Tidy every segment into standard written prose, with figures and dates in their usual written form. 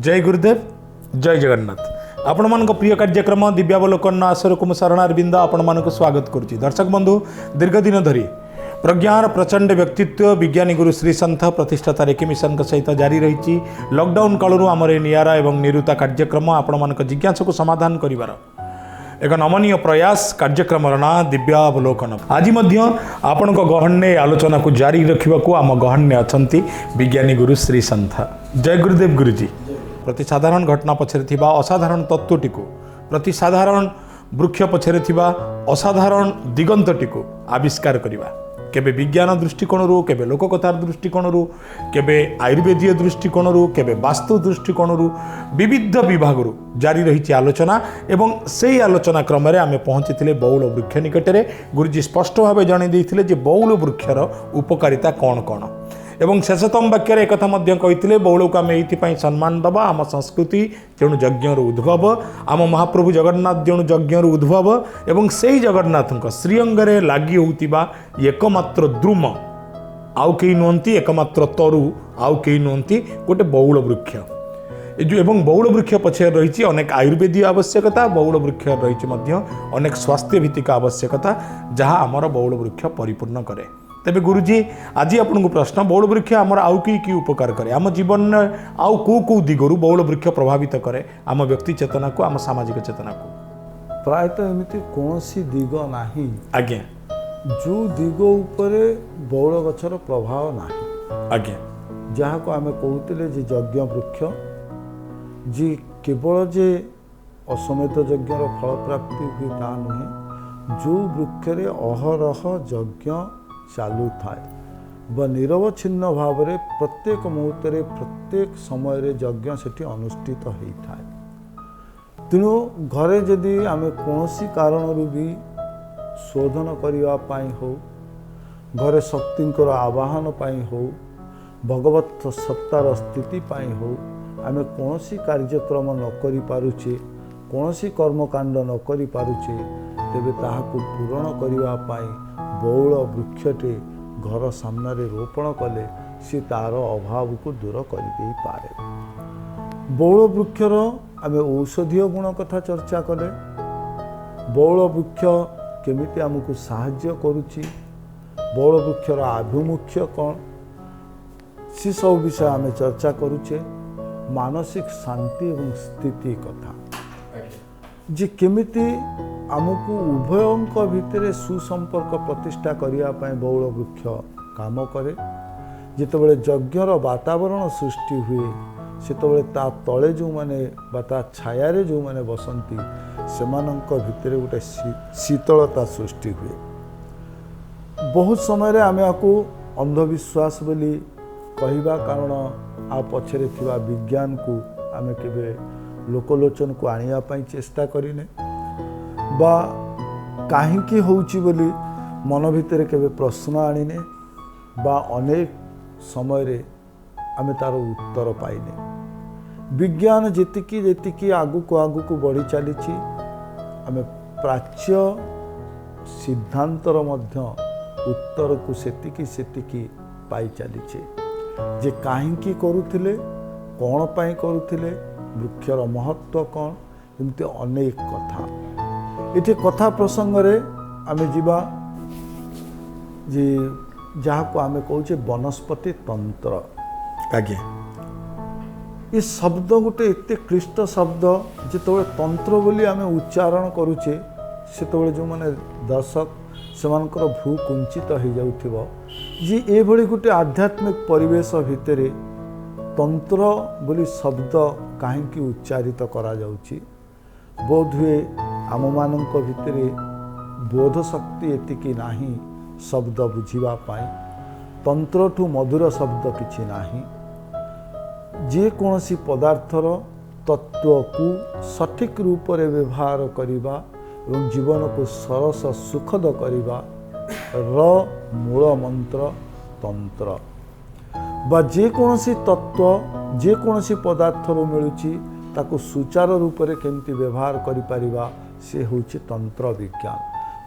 जय गुरुदेव जय जगन्नाथ। आपण मान प्रिय कार्यक्रम दिव्यावलोकन आसर को शरणारविंद आपण मान स्वागत करुच्ची। दर्शक बंधु दीर्घ दिन धरी प्रज्ञार प्रचंड व्यक्तित्व विज्ञानी गुरु श्री संत प्रतिष्ठाता रेकी मिशन सहित जारी रही। लॉकडाउन कालू आमर नियारा एवं निरुता कार्यक्रम आपण मान जिज्ञासा को समाधान करिवार एक नमनीय प्रयास कार्यक्रम ना दिव्यावलोकन। आज आपण गहन्य आलोचना को जारी रखा आम गहन्य अच्छा विज्ञानी गुरु श्री संत। जय गुरुदेव गुरुजी। प्रति साधारण घटना पछरे थिबा असाधारण तत्वटी को, प्रति साधारण वृक्ष पछरे थिबा असाधारण दिगंतटी को आविष्कार करिबा। केबे विज्ञान दृष्टिकोण केबे लोककथार दृष्टिकोण केबे आयुर्वेदीय दृष्टिकोण केबे वास्तु दृष्टिकोण विविध विभाग जारी रही आलोचना एवं से आलोचना क्रम आम पहुँची बौल वृक्ष निकटरे। गुरुजी स्पष्ट भाव जन बौल वृक्षर उपकारिता कौन कौन एवं शेषतम वाक्य एक कही बौल को आम ये सम्मान दबा आम संस्कृति तेणु यज्ञर उद्भव आम महाप्रभु जगन्नाथ जेणु यज्ञर उद्भव एवं से जगन्नाथ श्रीअंगे लगी होता एकमात्र द्रुम आउ कई नुहति एकमात्र तरु आउ कई नुहति गोटे बौल वृक्ष एवं बौल वृक्ष पछे रही अनेक आयुर्वेदीय आवश्यकता। बौल वृक्ष रही अनेक स्वास्थ्य भित्तिक आवश्यकता जहाँ आमर बौल वृक्ष परिपूर्ण करे। तेबे गुरुजी आज आपन को प्रश्न बौल वृक्ष आमर आउ कि उपकार करे आम जीवन में आउ को दिगरु बौल वृक्ष प्रभावित करे आम व्यक्ति चेतना को आम सामाजिक चेतना को? प्रायतः एमती कौन दिग नाही आज्ञा जो दिग उपरे बौल गछर प्रभाव नाही आज्ञा जहाँ को आम कहते जे यज्ञ वृक्ष जी केवल जे अश्वमेध यज्ञर फल प्राप्ति हुए ता नुहे जो वृक्षरे अहरह यज्ञ चालू थाए व निरवच्छिन्न भाव में प्रत्येक मुहूर्त प्रत्येक समय यज्ञ सेठी अनुष्ठित होता है। तेणु घरे जदि आम कौन कारण भी शोधन करने हो घरे शक्ति आवाहन हो भगवत सत्तार स्थिति हो आम कौन कार्यक्रम न करि पारुछे कौन कर्मकांड न करि पारुछे तेबे ताहाकु पूरण करने बौल वृक्षटे घर सामने रोपण कले सी तार अभाव को दूर कर दे पारे। बौल वृक्षर आम औषधीय गुण कथा चर्चा कले बौल वृक्ष केमिति आमको साहाय्य करुच्ची बौल वृक्षर आभिमुख्य कौन सी सब विषय आम चर्चा करुचे। मानसिक शांति एवं स्थिति कथा जे केमिति आमको उभयंक भितर सुसंपर्क प्रतिष्ठा करने बौल वृक्ष काम करे। जितेबाला यज्ञर वातावरण सृष्टि हुए सेतबेले ता तले जो माने बा ता छाया जो माने बसंती सेमानंक भितर गोटे शीतलता सृष्टि हुए। बहुत समय आम आपको अंधविश्वास बोली कहवा कारण आ पछरे थिबा विज्ञान को आम केबे लोकलोचन को आनिया चेष्टा करिने बा काहींकी होउची बोली मन भितर केबे प्रश्न आनिने बा अनेक समय रे आमे तार उत्तर पाइने। विज्ञान जेतिकी जेतिकी आगु को बढ़ी चलीची आमे प्राच्य सिद्धांतर मध्य उत्तर को सेतिकी सेतिकी पाई चलीचे जे काहींकी करुथिले कौन पाई करुथिले वृक्षर महत्व कौन एमती अनेक कथा ये कथा प्रसंग रे आमे जीवा जे जहाँ को आमे कहूचे वनस्पति तंत्र आज्ञा ये शब्द गोटे एते क्लिष्ट शब्द जिते तंत्र बोली आमे उच्चारण करुचे से जो माने दर्शक सेमानकर भ्रू कुंचित हो जाउथिबो जे ए भली गोटे आध्यात्मिक परिवेश भितरे तंत्र बोली शब्द काहींकी उच्चारित करा जाउची। बोध हुए आम मानक भितरे बोध शक्ति एतिकी नाही शब्द बुझिबा पाई तंत्र ठू मधुर शब्द किछि नाही। जे कोनसी पदार्थर तत्व को सठिक रूप रे व्यवहार करिबा एवं जीवन को सरस सुखद करिबा र मूल मंत्र तंत्र बा जे कोनसी तत्व जे कोनसी पदार्थर मिलुची ताको सुचारू रूप से केमती व्यवहार करिपारिबा से होछि तंत्र विज्ञान।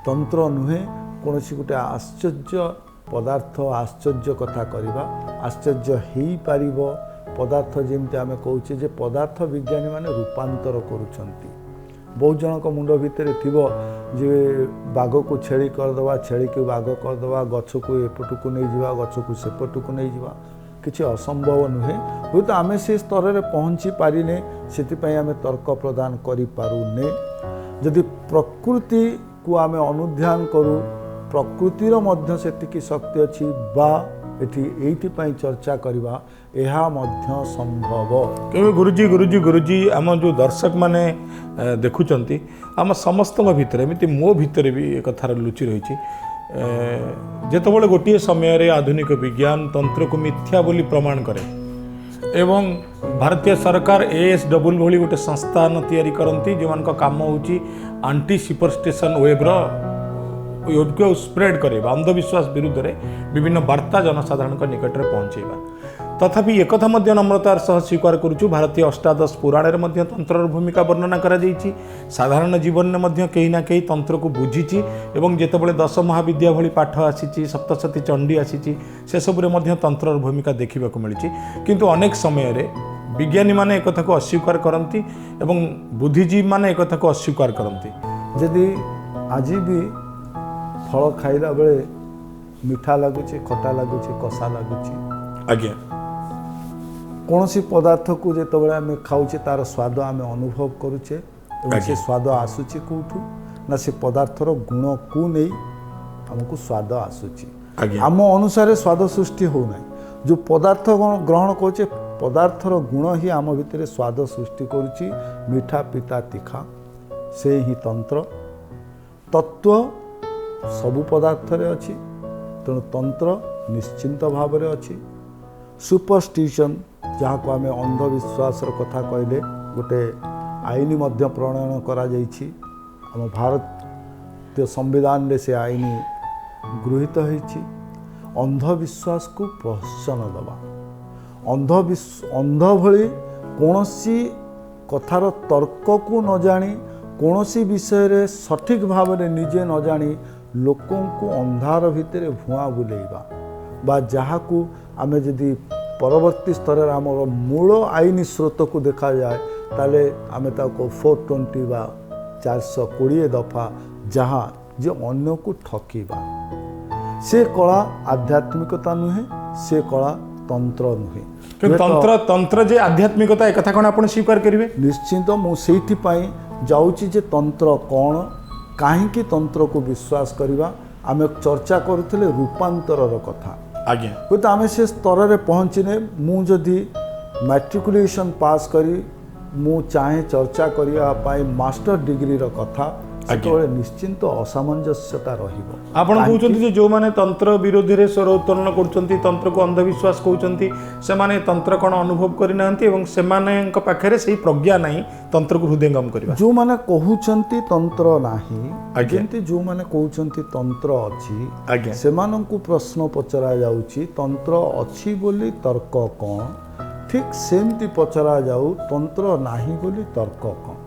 तंत्र नुहे कौन गोटे आश्चर्य पदार्थ आश्चर्य कथा करवा आश्चर्य हो पारिबो पदार्थ जमी आम कहे जे पदार्थ विज्ञानी मैंने रूपांतर करुँच बहुत जनक मुंड भितर थी जे बाघ को छेली करदे छेली को बाघ करदे गछ को एपट को नहीं जावा गछ को सेपट को नहीं जावा किसी असंभव नुहे हूँ तो आम से स्तर में पहुँची पारिने से आम तर्क प्रदान करें जदि प्रकृति को आम अनुध्यान करूँ प्रकृतिर मध्य सेतिकी शक्ति अच्छी बा एठी चर्चा करवा यह मध्य संभव केवे गुरुजी आम जो दर्शक माने देखुचंती आम समस्त भितर एमती मो भितर भी एक कथार लुचि रही जेतबले गोटे समय रे आधुनिक विज्ञान तंत्र को मिथ्या बोली प्रमाण करे एवं भारतीय सरकार ASW भली गोटे संस्थान तैयारी करती जो मान काम होची आंटी सुपरस्टिशन वेब को स्प्रेड करेगा अंधविश्वास विरुद्ध रे विभिन्न वार्ता जनसाधारण निकट में पहुँचेगा तथापि एक नम्रतार सह स्वीकार करुचु भारतीय अष्टादश पुराण में तंत्र भूमिका वर्णना करा जाइछि साधारण जीवन में कहीं ना कहीं तंत्र को बुझी एवं जितेबाला 10 महाविद्या भली पाठ आसी सप्तशती चंडी आसी से सबुरे तंत्र भूमिका देखा मिली किंतु अनेक समय रे विज्ञानी माने एक को अस्वीकार करती एवं बुद्धिजीवी माने एक को अस्वीकार करती यदि आज भी फल खाइला बेले मीठा लगुच खटा लगुच कषा लगुच आज्ञा कौन सी पदार्थ को जिते आम खाऊे तार स्वाद आम अनुभव करुचे से स्वाद आसूची कौटू ना से पदार्थर गुण को नहीं आमको स्वाद आसूची आम अनुसार स्वाद सृष्टि होना जो पदार्थ ग्रहण करुचे पदार्थर गुण ही आम भितर स्वाद सृष्टि करुची मीठा पिता तीखा से ही तंत्र तत्व सबु पदार्थ रे अच्छी तेणु तंत्र निश्चिंत भाव में अच्छी सुपरस्टिशन जहाँ को आम अंधविश्वास कथा कहले गोटे आईन प्रणयन करा जाइछि आम भारतीय संविधान रे से आईन गृहीत होइछि अंधविश्वास को प्रोत्साहन दबा अंध भली कौनसी कथार तर्क को न जानी कौनसी विषय रे सठिक भाव में निजे न जानी लोकों को अंधार भितर भुआ बुलेइबा बा जहाँ को आम जदि परवर्ती स्तर में आमर मूल आईन स्रोत को देखा जाए ताले आम 420 बा 420 दफा जहाँ जे अन्य को ठकीबा से कला आध्यात्मिकता नुहे से कला तंत्र नुहे तंत्र जे आध्यात्मिकता एक कथा कौन आप स्वीकार करेंगे निश्चिंत मुझे जाऊँगी जे तंत्र कौन कहीं तंत्र को विश्वास करवा आम चर्चा करुले रूपांतर कथा आज्ञा हूँ तो आम से स्तर में पहुँचने मुझे मैट्रिकुलेशन पास करी मु चाहे चर्चा करने मास्टर डिग्री कथा से निश्चिंत असामंजस्यता रहिबो आपण कहउछन्ती जे जो माने तंत्र विरोधी रे स्वर उत्तोलन करछन्ती तंत्र को अंधविश्वास कहउछन्ती से माने तंत्र कोन अनुभव करि नांती एवं से मानेक पाखरे सेही प्रज्ञा नाही तंत्र को हृदयंगम करबा जो माने कहउछन्ती तंत्र नाही जेंती जो माने कहउछन्ती तंत्र अछि से माननकु प्रश्न पचरा जाउछि तंत्र अछि बोली तर्क कोन ठीक सेमती पचरा जाउ तंत्र नाही बोली तर्क कोन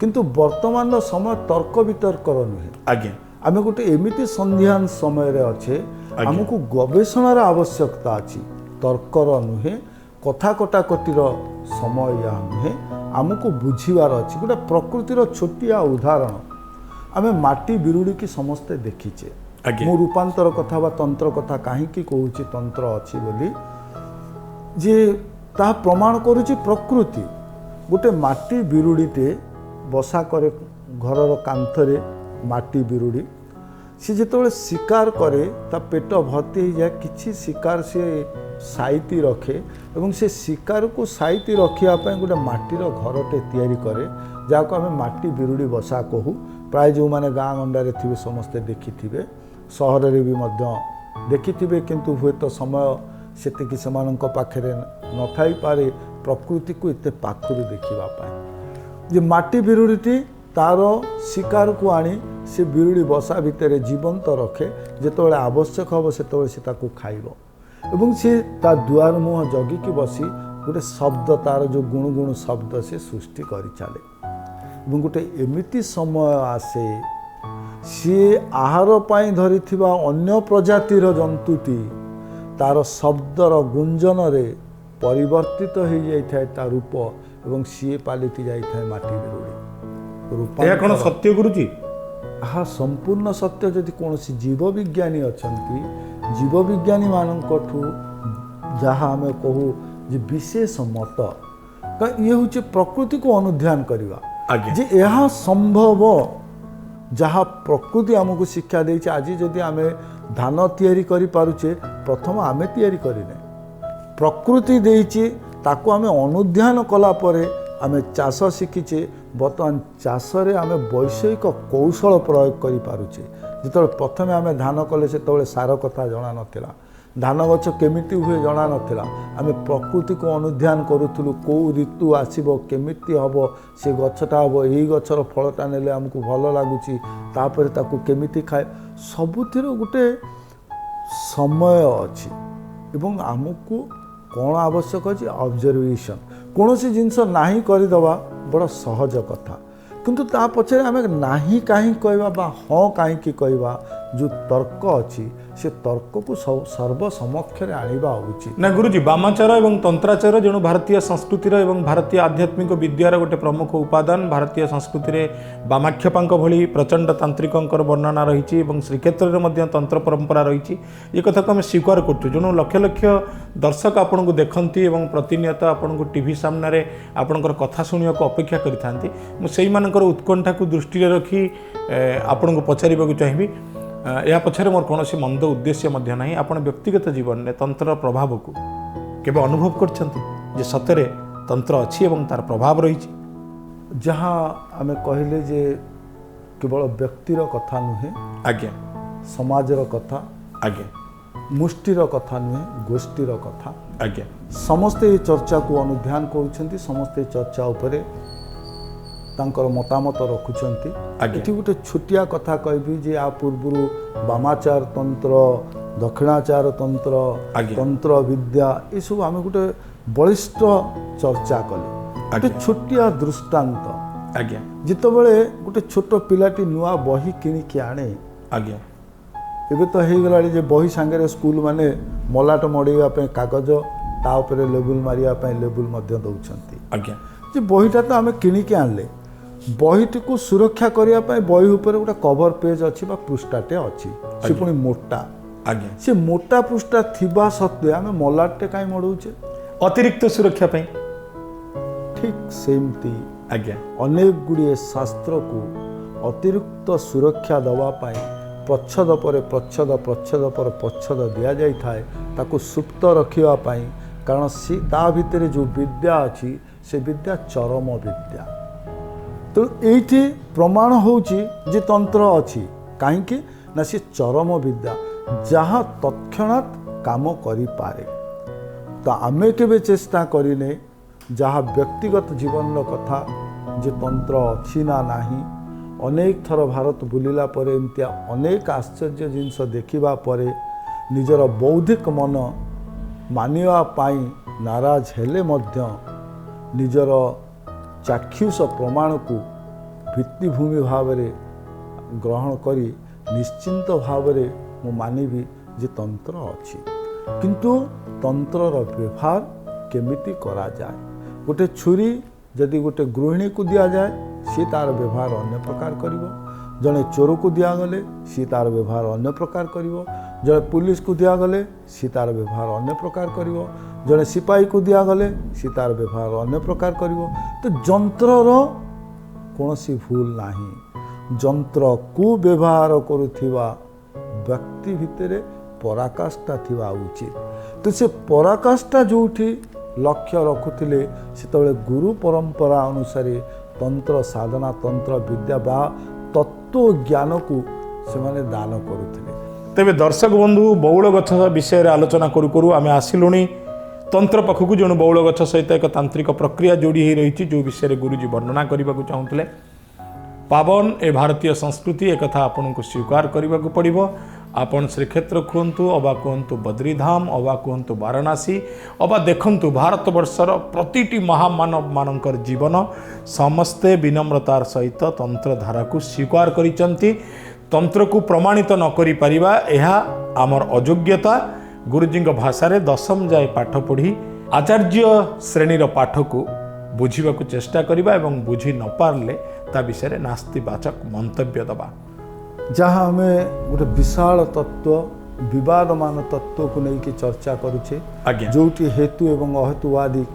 किंतु वर्तमान समय तर्क वितर्क नुहे आज्ञा आम गोटे एमिति संध्यान समय रे अच्छे आमको गवेषणार आवश्यकता अच्छी तर्कर नुहे कथा कटाकटीर समय या नुहे आमको बुझीबार अच्छी गोटे प्रकृतिर छोटिया उदाहरण आम माटी बिरुड़ी की समस्ते देखीचे मु रूपांतर कथा बा तंत्र कथा कहीं कहूँ तंत्र अच्छी बोली जे ता प्रमाण करुची प्रकृति गोटे माटी बिरुड़ीटे बसा करे घरर कांथरे माटी बिरुड़ी सी जिते शिकार करे ता पेट भर्ती हो जाए किसी शिकार से साइती रखे एवं से शिकार को साइती रखापी गोटे माटीर घरटे तैयारी करे जहाँ को आम माटी बिरुड़ी बसा कहू प्राय जो मैंने गाँ गंडारे थे समस्ते देखि सहर भी देखि किंतु हुए तो समय सेतिकी सेमानक पाखरे न थाई पारे प्रकृति को एते पाखरु देखिबा जे माटी बिरुड़ीटी तार शिकार को आनी से बिरुड़ी बसा भितर जीवंत रखे जिते आवश्यक हम से खाइब एवं सी ता दुआर मुह जगिकी बसी गोटे शब्द तार जो गुणुगुणु शब्द से सृष्टि कर चले एवं गोटे एमिति समय आसे सी आहार पाई धरी अन्य प्रजातिर जंतुटी तार शब्दर गुंजन रे ପରିବର୍ତ୍ତିତ ହେଇଯାଇଥାଏ ତା ରୂପ ଏବଂ ସିଏ ପାଲିଟି ଯାଇଥାଏ ମାଟି ବିରୁଡ଼ି ଏହା କ'ଣ ସତ୍ୟ ଗୁରୁଜୀ? ଏହା ସମ୍ପୂର୍ଣ୍ଣ ସତ୍ୟ। ଯଦି କୌଣସି ଜୀବବିଜ୍ଞାନୀ ଅଛନ୍ତି, ଜୀବବିଜ୍ଞାନୀମାନଙ୍କଠୁ ଯାହା ଆମେ କହୁ ଯେ ବିଶେଷ ମତ, ଇଏ ହେଉଛି ପ୍ରକୃତିକୁ ଅନୁଧ୍ୟାନ କରିବା ଆଜ୍ଞା। ଯେ ଏହା ସମ୍ଭବ, ଯାହା ପ୍ରକୃତି ଆମକୁ ଶିକ୍ଷା ଦେଇଛି। ଆଜି ଯଦି ଆମେ ଧାନ ତିଆରି କରିପାରୁଛେ, ପ୍ରଥମ ଆମେ ତିଆରି କରିନେ, ପ୍ରକୃତି ଦେଇଛି, ତାକୁ ଆମେ ଅନୁଧ୍ୟାନ କଲା ପରେ ଆମେ ଚାଷ ଶିଖିଛେ। ବର୍ତ୍ତମାନ ଚାଷରେ ଆମେ ବୈଷୟିକ କୌଶଳ ପ୍ରୟୋଗ କରିପାରୁଛେ। ଯେତେବେଳେ ପ୍ରଥମେ ଆମେ ଧାନ କଲେ ସେତେବେଳେ ସାର କଥା ଜଣା ନଥିଲା, ଧାନ ଗଛ କେମିତି ହୁଏ ଜଣା ନଥିଲା। ଆମେ ପ୍ରକୃତିକୁ ଅନୁଧ୍ୟାନ କରୁଥିଲୁ, କେଉଁ ଋତୁ ଆସିବ, କେମିତି ହେବ, ସେ ଗଛଟା ହେବ, ଏଇ ଗଛର ଫଳଟା ନେଲେ ଆମକୁ ଭଲ ଲାଗୁଛି, ତାପରେ ତାକୁ କେମିତି ଖାଏ, ସବୁଥିର ଗୋଟେ ସମୟ ଅଛି। ଏବଂ ଆମକୁ କ'ଣ ଆବଶ୍ୟକ ଅଛି? ଅବଜରଭେସନ୍। କୌଣସି ଜିନିଷ ନାହିଁ କରିଦେବା ବଡ଼ ସହଜ କଥା, କିନ୍ତୁ ତା ପଛରେ ଆମେ ନାହିଁ କାହିଁକି କହିବା ବା ହଁ କାହିଁକି କହିବା, ଯେଉଁ ତର୍କ ଅଛି ସେ ତର୍କକୁ ସର୍ବ ସମକ୍ଷରେ ଆଣିବା ଉଚିତ। ନା ଗୁରୁଜୀ, ବାମାଚାର ଏବଂ ତନ୍ତ୍ରାଚାର ଜଣେ ଭାରତୀୟ ସଂସ୍କୃତିର ଏବଂ ଭାରତୀୟ ଆଧ୍ୟାତ୍ମିକ ବିଦ୍ୟାର ଗୋଟେ ପ୍ରମୁଖ ଉପାଦାନ। ଭାରତୀୟ ସଂସ୍କୃତିରେ ବାମାକ୍ଷପାଙ୍କ ଭଳି ପ୍ରଚଣ୍ଡ ତାନ୍ତ୍ରିକଙ୍କର ବର୍ଣ୍ଣନା ରହିଛି ଏବଂ ଶ୍ରୀକ୍ଷେତ୍ରରେ ମଧ୍ୟ ତନ୍ତ୍ର ପରମ୍ପରା ରହିଛି। ଏ କଥାକୁ ଆମେ ସ୍ୱୀକାର କରୁଛୁ। ଜଣେ ଲକ୍ଷ ଲକ୍ଷ ଦର୍ଶକ ଆପଣଙ୍କୁ ଦେଖନ୍ତି ଏବଂ ପ୍ରତିନିୟତ ଆପଣଙ୍କୁ ଟିଭି ସାମ୍ନାରେ ଆପଣଙ୍କର କଥା ଶୁଣିବାକୁ ଅପେକ୍ଷା କରିଥାନ୍ତି। ମୁଁ ସେଇମାନଙ୍କର ଉତ୍କଣ୍ଠାକୁ ଦୃଷ୍ଟିରେ ରଖି ଆପଣଙ୍କୁ ପଚାରିବାକୁ ଚାହିଁବି, ଏହା ପଛରେ ମୋର କୌଣସି ମନ୍ଦ ଉଦ୍ଦେଶ୍ୟ ମଧ୍ୟ ନାହିଁ। ଆପଣ ବ୍ୟକ୍ତିଗତ ଜୀବନରେ ତନ୍ତ୍ରର ପ୍ରଭାବକୁ କେବେ ଅନୁଭବ କରିଛନ୍ତି ଯେ ସତରେ ତନ୍ତ୍ର ଅଛି ଏବଂ ତାର ପ୍ରଭାବ ରହିଛି? ଯାହା ଆମେ କହିଲେ ଯେ କେବଳ ବ୍ୟକ୍ତିର କଥା ନୁହେଁ, ଆଜ୍ଞା, ସମାଜର କଥା, ଆଜ୍ଞା, ମୁଷ୍ଟିର କଥା ନୁହେଁ, ଗୋଷ୍ଠୀର କଥା। ଆଜ୍ଞା, ସମସ୍ତେ ଏ ଚର୍ଚ୍ଚାକୁ ଅନୁଧ୍ୟାନ କରୁଛନ୍ତି, ସମସ୍ତେ ଏ ଚର୍ଚ୍ଚା ଉପରେ ତାଙ୍କର ମତାମତ ରଖୁଛନ୍ତି। ଏଠି ଗୋଟେ ଛୋଟିଆ କଥା କହିବି ଯେ ଆ ପୂର୍ବରୁ ବାମାଚାର ତନ୍ତ୍ର, ଦକ୍ଷିଣାଚାର ତନ୍ତ୍ର, ତନ୍ତ୍ର ବିଦ୍ୟା, ଏସବୁ ଆମେ ଗୋଟେ ବଳିଷ୍ଠ ଚର୍ଚ୍ଚା କଲେ। ଗୋଟେ ଛୋଟିଆ ଦୃଷ୍ଟାନ୍ତ, ଆଜ୍ଞା, ଯେତେବେଳେ ଗୋଟେ ଛୋଟ ପିଲାଟି ନୂଆ ବହି କିଣିକି ଆଣେ, ଆଜ୍ଞା, ଏବେ ତ ହେଇଗଲାଣି ଯେ ବହି ସାଙ୍ଗରେ ସ୍କୁଲ ମାନେ ମଲାଟ ମଡ଼େଇବା ପାଇଁ କାଗଜ, ତା ଉପରେ ଲେବୁଲ ମାରିବା ପାଇଁ ଲେବୁଲ ମଧ୍ୟ ଦେଉଛନ୍ତି। ଆଜ୍ଞା, ଯେ ବହିଟା ତ ଆମେ କିଣିକି ଆଣିଲେ, ବହିଟିକୁ ସୁରକ୍ଷା କରିବା ପାଇଁ ବହି ଉପରେ ଗୋଟେ କଭର ପେଜ୍ ଅଛି ବା ପୃଷ୍ଠାଟେ ଅଛି, ସେ ପୁଣି ମୋଟା। ଆଜ୍ଞା, ସେ ମୋଟା ପୃଷ୍ଠା ଥିବା ସତ୍ତ୍ୱେ ଆମେ ମଲାଟଟେ କାହିଁ ମଡ଼ଉଛେ? ଅତିରିକ୍ତ ସୁରକ୍ଷା ପାଇଁ। ଠିକ୍ ସେମିତି ଆଜ୍ଞା, ଅନେକ ଗୁଡ଼ିଏ ଶାସ୍ତ୍ରକୁ ଅତିରିକ୍ତ ସୁରକ୍ଷା ଦେବା ପାଇଁ ପ୍ରଚ୍ଛଦ ପରେ ପ୍ରଚ୍ଛଦ, ପ୍ରଚ୍ଛଦ ପରେ ପ୍ରଚ୍ଛଦ ଦିଆଯାଇଥାଏ, ତାକୁ ସୁପ୍ତ ରଖିବା ପାଇଁ। କାରଣ ତା ଭିତରେ ଯେଉଁ ବିଦ୍ୟା ଅଛି ସେ ବିଦ୍ୟା ଚରମ ବିଦ୍ୟା। ତେଣୁ ଏଇଠି ପ୍ରମାଣ ହେଉଛି ଯେ ତନ୍ତ୍ର ଅଛି। କାହିଁକି ନା ସେ ଚରମ ବିଦ୍ୟା, ଯାହା ତତ୍କ୍ଷଣାତ୍ କାମ କରିପାରେ। ତ ଆମେ କେବେ ଚେଷ୍ଟା କରିନେ ଯାହା ବ୍ୟକ୍ତିଗତ ଜୀବନର କଥା ଯେ ତନ୍ତ୍ର ଅଛି ନା ନାହିଁ। ଅନେକ ଥର ଭାରତ ବୁଲିଲା ପରେ ଏମିତିଆ ଅନେକ ଆଶ୍ଚର୍ଯ୍ୟ ଜିନିଷ ଦେଖିବା ପରେ ନିଜର ବୌଦ୍ଧିକ ମନ ମାନିବା ପାଇଁ ନାରାଜ ହେଲେ ମଧ୍ୟ ନିଜର ଚାକ୍ଷୁଷ ପ୍ରମାଣକୁ ଭିତ୍ତିଭୂମି ଭାବରେ ଗ୍ରହଣ କରି ନିଶ୍ଚିନ୍ତ ଭାବରେ ମୁଁ ମାନିବି ଯେ ତନ୍ତ୍ର ଅଛି। କିନ୍ତୁ ତନ୍ତ୍ରର ବ୍ୟବହାର କେମିତି କରାଯାଏ? ଗୋଟେ ଛୁରୀ ଯଦି ଗୋଟେ ଗୃହିଣୀକୁ ଦିଆଯାଏ, ସିଏ ତା'ର ବ୍ୟବହାର ଅନ୍ୟ ପ୍ରକାର କରିବ। ଜଣେ ଚୋରକୁ ଦିଆଗଲେ ସିଏ ତା'ର ବ୍ୟବହାର ଅନ୍ୟ ପ୍ରକାର କରିବ। ଜଣେ ପୁଲିସକୁ ଦିଆଗଲେ ସିଏ ତା'ର ବ୍ୟବହାର ଅନ୍ୟ ପ୍ରକାର କରିବ। ଜଣେ ସିପାହୀକୁ ଦିଆଗଲେ ସିଏ ତା'ର ବ୍ୟବହାର ଅନ୍ୟ ପ୍ରକାର କରିବ। ତ ଯନ୍ତ୍ରର କୌଣସି ଭୁଲ ନାହିଁ। ଯନ୍ତ୍ରକୁ ବ୍ୟବହାର କରୁଥିବା ବ୍ୟକ୍ତି ଭିତରେ ପରାକାଷ୍ଠା ଥିବା ଉଚିତ। ତ ସେ ପରାକାଷ୍ଠା ଯେଉଁଠି ଲକ୍ଷ୍ୟ ରଖୁଥିଲେ, ସେତେବେଳେ ଗୁରୁ ପରମ୍ପରା ଅନୁସାରେ ତନ୍ତ୍ର ସାଧନା, ତନ୍ତ୍ର ବିଦ୍ୟା ବା ତତ୍ତ୍ୱ ଜ୍ଞାନକୁ ସେମାନେ ଦାନ କରୁଥିଲେ। ତେବେ ଦର୍ଶକ ବନ୍ଧୁ, ବଉଳ ଗଛ ବିଷୟରେ ଆଲୋଚନା କରୁ କରୁ ଆମେ ଆସିଲୁଣି ତନ୍ତ୍ର ପାଖକୁ। ଜଣେ ବଉଳ ଗଛ ସହିତ ଏକ ତାନ୍ତ୍ରିକ ପ୍ରକ୍ରିୟା ଯୋଡ଼ି ହୋଇ ରହିଛି, ଯେଉଁ ବିଷୟରେ ଗୁରୁଜୀ ବର୍ଣ୍ଣନା କରିବାକୁ ଚାହୁଁଥିଲେ। ପାବନ ଏ ଭାରତୀୟ ସଂସ୍କୃତି, ଏକଥା ଆପଣଙ୍କୁ ସ୍ୱୀକାର କରିବାକୁ ପଡ଼ିବ। ଆପଣ ଶ୍ରୀକ୍ଷେତ୍ର କୁହନ୍ତୁ, ଅବା କୁହନ୍ତୁ ବଦ୍ରିଧାମ, ଅବା କୁହନ୍ତୁ ବାରାଣାସୀ, ଅବା ଦେଖନ୍ତୁ ଭାରତବର୍ଷର ପ୍ରତିଟି ମହାମାନବମାନଙ୍କର ଜୀବନ, ସମସ୍ତେ ବିନମ୍ରତାର ସହିତ ତନ୍ତ୍ରଧାରାକୁ ସ୍ୱୀକାର କରିଛନ୍ତି। ତନ୍ତ୍ରକୁ ପ୍ରମାଣିତ ନ କରିପାରିବା ଏହା ଆମର ଅଯୋଗ୍ୟତା। ଗୁରୁଜୀଙ୍କ ଭାଷାରେ ଦଶମ ଯାଏ ପାଠ ପଢ଼ି आचार्य श्रेणीर पाठ को बुझा चेष्टा करवा एवं बुझी न पारले ता विषय नास्तिवाचक मंतव्य दबा जहाँ आमे गोटे विशाल तत्व विवादमान तत्व को लेकिन चर्चा करुचे आज्ञा जोटी हेतु एवं अहेतुवादी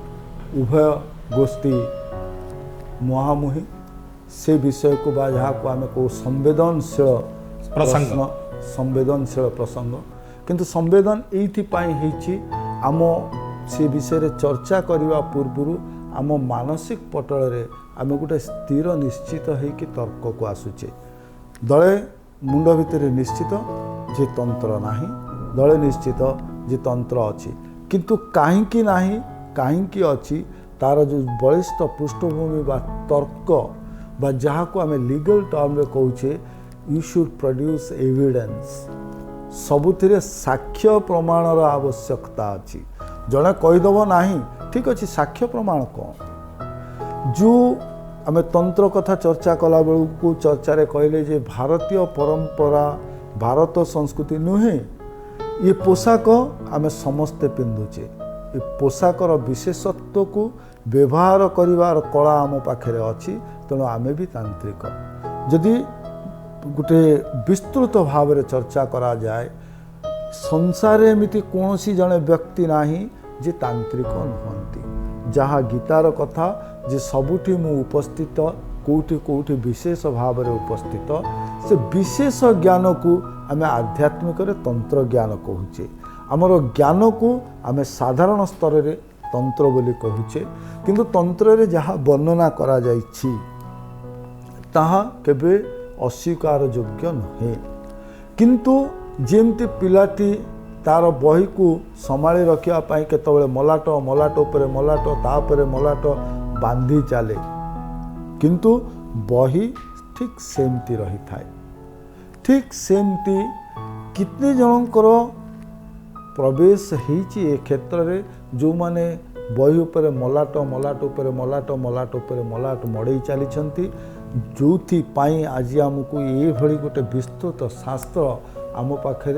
उभय गोष्ठी मुहामुही से विषय को बा जहाँ को आमे को संवेदनशील प्रसंग संवेदनशील प्रसंग किंतु संवेदन एइथिपाई हेछि आम से विषय चर्चा करने पूर्व आम मानसिक पटल रे आमे गोटे स्थिर निश्चित होइकि तर्क को आसुचे दले मुंड भितर निश्चित जे तंत्र नाही दले निश्चित जे तंत्र अछि किंतु काहींकी नाही काहींकी अछि तार जो बलिष्ठ पृष्ठभूमि बा तर्क बा जहाँ को आमे लीगल टर्म रे कहूचे यू शुड प्रोड्यूस एविडेंस सबुथिरे साक्ष्य प्रमाणर आवश्यकता अछि जड़े कहीदेव नाही ठीक अच्छे साक्ष्य प्रमाण कौन जो आम तंत्र कथा चर्चा कला बेलू चर्चा रे कहले जे भारतीय परंपरा भारत संस्कृति नुहे ये पोशाक आम समस्ते पिंधुचे ये पोशाकर विशेषत्व को व्यवहार करिवार कला आम पाखे अच्छी तेणु आमे भी तांत्रिक जदि गोटे विस्तृत भाव में चर्चा करा जाए संसार एमती कौन जड़े व्यक्ति नाही जे तांत्रिक नुहंती जहाँ गीतार कथा जे सबुठी मु उपस्थित कोठी कोठी विशेष भाव में उपस्थित से विशेष ज्ञान को आम आध्यात्मिक तंत्र ज्ञान कहूचे आमर ज्ञान को आम साधारण स्तर रे तंत्र बोली कहूचे किंतु तंत्र रे जहाँ वर्णना करा जाइछि ताहा केबे अस्वीकार योग्य नुहे किंतु जेमती पिलाटी तार बही को संभाली रखापी केतबेले मलाट मलाट उपरे मलाट तापरे मलाट बांधी चले किंतु बही ठीक सेमती रही थाए ठीक सेमती कितने जनकर प्रवेश होइछि ए क्षेत्र रे जो माने बही उपरे मलाट मलाट उपरे मलाट मलाट उपरे मलाट मड़ई चली जो आज आमको ये भली गोटे विस्तृत शास्त्र आम पाखे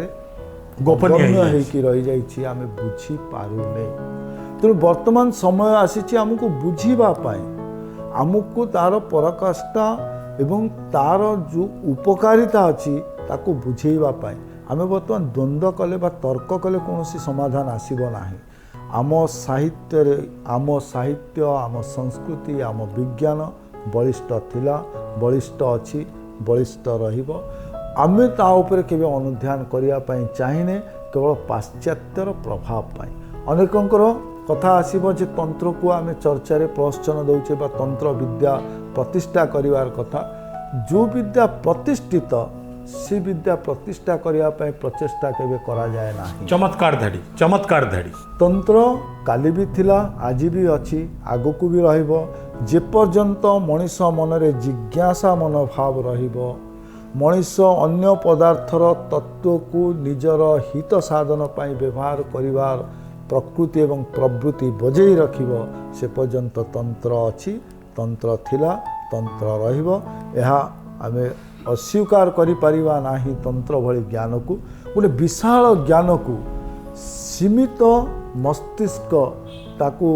गोपनीय होइकी रही जाइछि आमे बुझी पारुने तेणु वर्तमान समय आसीछि आमको बुझीबा पाए आमको तार पराकाष्ठा एवं तार जो उपकारिता अछि ताको बुझेइबा पाए आमे वर्तमान द्वंद्व कले बा तर्क कले कोनोसी समाधान आसीबो नाही आम साहित्य आम संस्कृति आम विज्ञान बलिष्ठ थिला बलिष्ठ अछि बलिष्ठ रहिबो आमे ता ऊपर केबे अनुध्यान करिया पई चाहिने केवल पाश्चात्यर प्रभाव पाई अनेकंकर कथा आसीबो जे तंत्र को आमे चर्चा रे प्रवचन दउचे बा तंत्र विद्या प्रतिष्ठा करिवार कथा जो विद्या प्रतिष्ठित से विद्या प्रतिष्ठा करिया पई प्रचेष्टा केबे करा जाय नाही चमत्कार धाड़ी तंत्र काली भी थिला आज भी अछि आगको भी रहिबो जे पर्यंत मनीष मनरे जिज्ञासा मनोभाव रहिबो मनीष अन्य पदार्थर तत्व को निजर हित साधन पाई व्यवहार करिवार प्रकृति एवं प्रवृत्ति बजेई रखिबो से पर्यंत तंत्र अछि तंत्र थिला तंत्र रहिबो एहा आमे अस्वीकार करि परिबा नाही तंत्र भली ज्ञान को गोटे विशाल ज्ञान को सीमित मस्तिष्क ताको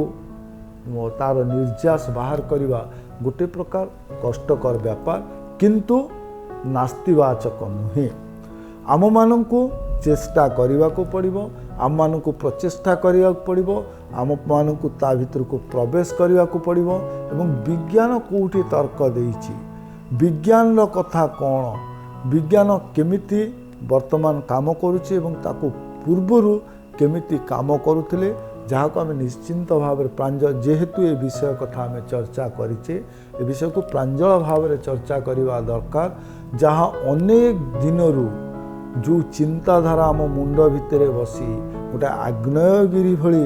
तार निर्यास बाहर करिबा गोटे प्रकार कष्टकर व्यापार किंतु नास्तिवाचक नुहे आम मानू चेष्टा करने को पड़ो आम मान प्रचेष्टा करने को पड़ो आम मानू ता भीतर को प्रवेश करने को पड़ो एवं विज्ञान कौटी तर्क देइछि विज्ञान कथा कौन विज्ञान केमिति वर्तमान काम करुचे एवं ताको पूर्वरु केमिति काम करुथिले जहाँ को आम निश्चिंत भाव में प्रांजल जेहेतु ये विषय कथा आम चर्चा करिचे ए विषय को प्रांजल भाव में चर्चा करवा दरकार जहाँ अनेक दिनरू जो चिंताधारा आम मुंड भितर बसी गोटे आग्नेयगिरी भली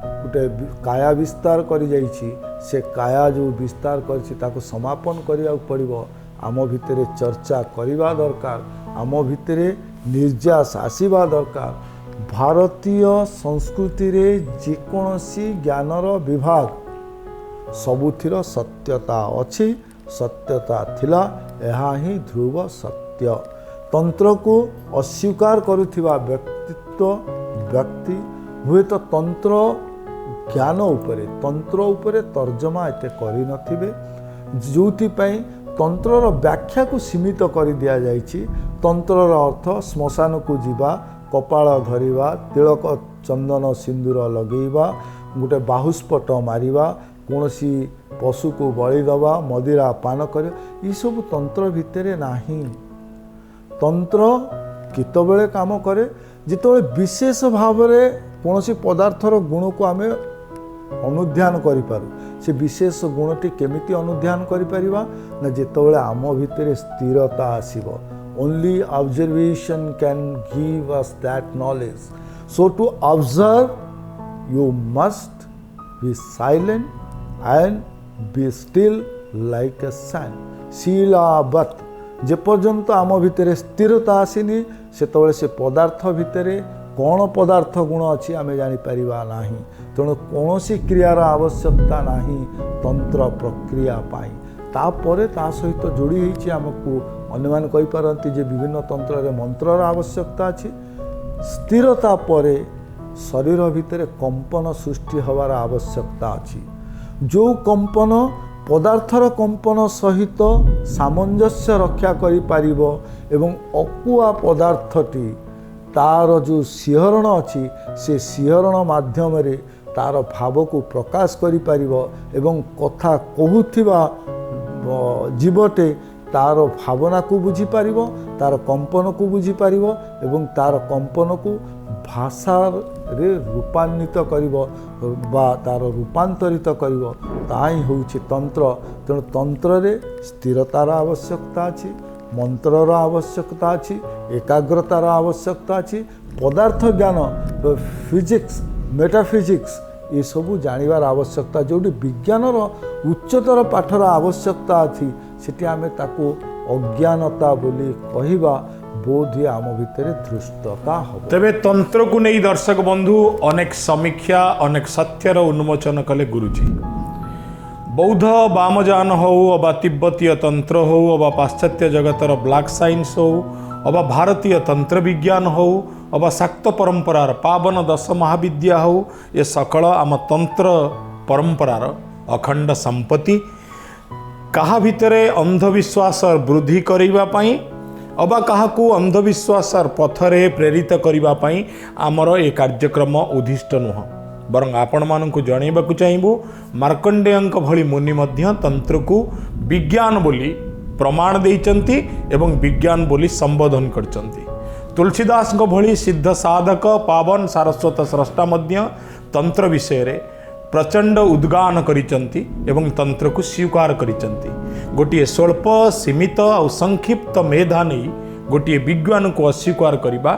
गोटे काया विस्तार करी जाइछि से काया जो विस्तार करिछि ताको समापन करिया पड़िबो आम भितर चर्चा करवा दरकार आम भितर निर्यास आसीबा दरकार भारतीय संस्कृति रे जेकोसी ज्ञानर विभाग सबुथिर सत्यता अछि सत्यता थिला एहा ही ध्रुव सत्य तंत्र को अस्वीकार करुथिबा व्यक्तित्व व्यक्ति हुए तो तंत्र ज्ञान उपरे तंत्र उपरे तर्जमा एते करि नथिबे जोथिपाई तंत्रर व्याख्या को सीमित कर दिया जाइछि। तंत्रर अर्थ श्मशान को जीवा, कपाळ धरिबा, तिलक चंदन सिंदूर लगेइबा, गोटे बाहुस्फोट मारिबा, कौनसी पशु को बलि दबा, मदिरा पान कर, ये सब तंत्र भितर नाही। तंत्र केतबेले काम करे जितेबाला विशेष भाव में कौनसी पदार्थर गुण को आम अनुध्यान करिपारू। से विशेष गुणटी केमिति अनुध्यान करिपारिबा ना जितेबाला आम भितर स्थिरता आसीबो। Only observation can give us that knowledge. So to observe you must be silent and be still like a sand. शीलावत जेपर्यंत आम भितर स्थिरता आसीनी सेतबेले से पदार्थ भितर कौन पदार्थ गुण अच्छी आम जापर ना। तेणु कौन क्रियार आवश्यकता नहीं तंत्र प्रक्रिया पाई। तापर ता सहित जोड़ी होती आमको अन्य मान कहींपारती जे विभिन्न तंत्र रे मंत्रर आवश्यकता अच्छी। स्थिरता पर शरीर भितर कंपन सृष्टि हवार आवश्यकता अच्छी। जो कंपन पदार्थर कंपन सहित सामंजस्य रक्षा करि पारिबो एवं अकुआ पदार्थटी तार जो सिहरण अच्छी से सिहरण माध्यम रे तार भाव को प्रकाश करि पारिबो एवं कथा कहूथिबा जीवटे तार भावना को बुझी पारिबो, तार कंपन को बुझी पारिबो एवं तार कंपन को भाषा रे रूपान्वित करिबो बा तार रूपांतरित करिबो। ताही होउछि तंत्र। तेणु तंत्र रे स्थिरतार आवश्यकता अछि, मंत्रर आवश्यकता अछि, एकाग्रतार आवश्यकता अछि, पदार्थ ज्ञान फिजिक्स मेटाफिजिक्स ये सबू जानिबार आवश्यकता। जोटी विज्ञानर उच्चतर पाठर आवश्यकता अछि सेठी आमे ताको अज्ञानता बोली कहिबा बोधि आम भितर धृष्टता हो। तेबे तंत्र को नहीं दर्शक बंधु अनेक समीक्षा अनेक सत्यर उन्मोचन कले गुरुजी। बौद्ध वामजान हो अबा तिब्बतीय तंत्र हो अबा पाश्चात्य जगतर ब्लैक साइंस हो अबा भारतीय तंत्र विज्ञान हो अबा शाक्त परंपरार पावन 10 महाविद्या हो, ये सकल आम तंत्र परंपरार अखंड संपत्ति। कहा भितरे अंधविश्वास वृद्धि करिबा पाई अबा काहाकू अंधविश्वास पथरे प्रेरित करिबा पाई आमर ए कार्यक्रम उद्दिष्ट नुह। बरं आपण मानकु जणैबाकू चाहबू मार्कंडेयंक भली मुनि मध्य तंत्र को विज्ञान बोली प्रमाण देइचंती एवं विज्ञान बोली संबोधन करचंती। तुलसीदास भली सिद्ध साधक पावन सारस्वत स्रष्टा मध्य तंत्र विषय रे प्रचंड उद्गान करिचंती एवं तंत्र को स्वीकार करिचंती। गोटे स्वल्प सीमित और संक्षिप्त मेधा नहीं गोटे विज्ञान को अस्वीकार करवा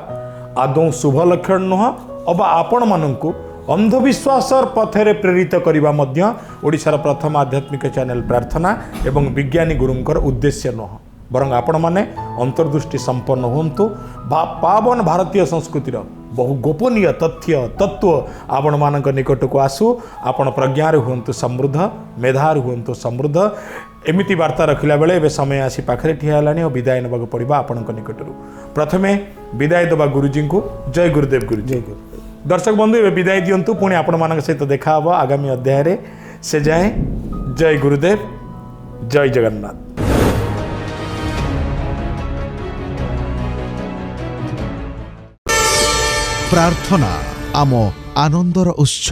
आदौ शुभ लक्षण नुह। अबा आपण मानकु अंधविश्वास पथरे प्रेरित करवा मध्य ओडिशार प्रथम आध्यात्मिक चैनल प्रार्थना एवं विज्ञानी गुरुंकर उद्देश्य नुह। बरं आपण माने अंतर्दृष्टि संपन्न हुंतु पावन भारतीय संस्कृतिर बहु गोपनीय तथ्य तत्व आपण मानक निकट को आसु। आपण प्रज्ञार हुंतु समृद्ध, मेधार हुंतु समृद्ध। एमिति वार्ता रखिला बेले एबे समय आसी पाखरे ठिया हेलानी और विदाय नेबाक पड़िबा आपणक निकटरू। प्रथमे विदाय देबा गुरुजी को जय गुरुदेव गुरुजी। जय गुरुदेव। दर्शक बंधु एबे विदाय दियंतु पुणी आपण मानक सहित देखा हबो आगामी अध्याय रे। से जाए जय गुरुदेव, जय जगन्नाथ। प्रार्थना आम आनंदर उत्स।